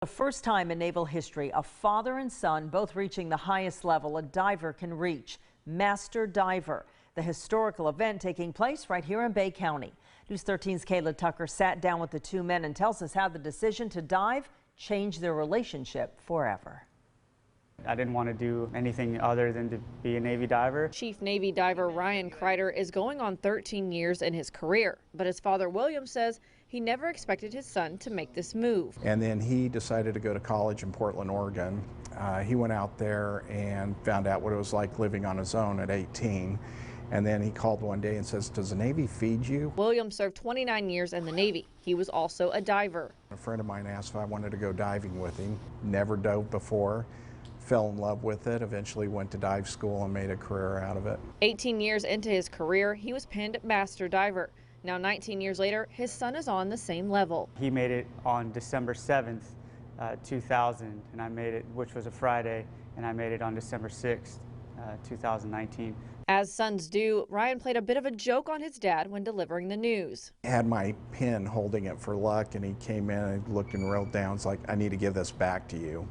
The first time in naval history, a father and son both reaching the highest level a diver can reach, Master Diver. The historical event taking place right here in Bay County. News 13's Kayla Tucker sat down with the two men and tells us how the decision to dive changed their relationship forever. I didn't want to do anything other than to be a Navy diver. Chief Navy diver Ryan Kreider is going on 13 years in his career, but his father William says he never expected his son to make this move. And then he decided to go to college in Portland, Oregon. He went out there and found out what it was like living on his own at 18. And then he called one day and says, "Does the Navy feed you?" William served 29 years in the Navy. He was also a diver. A friend of mine asked if I wanted to go diving with him. Never dove before. Fell in love with it, eventually went to dive school and made a career out of it. 18 years into his career, he was pinned Master Diver. Now 19 years later, his son is on the same level. He made it on December 7th, 2000, and I made it, which was a Friday, and I made it on December 6th, 2019. As sons do, Ryan played a bit of a joke on his dad when delivering the news. I had my pin holding it for luck, and he came in and looked and wrote down, it's like, "I need to give this back to you."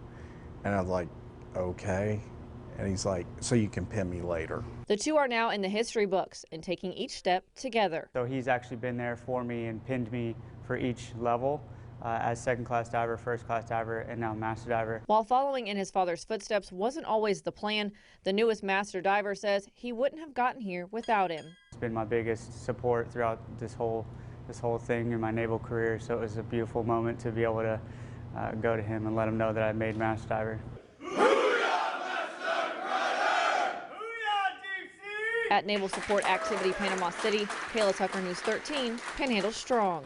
And I was like, "Okay." And he's like, "So you can pin me later." The two are now in the history books and taking each step together. So he's actually been there for me and pinned me for each level as second class diver, first class diver, and now master diver. While following in his father's footsteps wasn't always the plan, the newest master diver says he wouldn't have gotten here without him. It's been my biggest support throughout this whole thing in my naval career, so it was a beautiful moment to be able to go to him and let him know that I made master diver. At Naval Support Activity Panama City, Kayla Tucker, News 13, Panhandle Strong.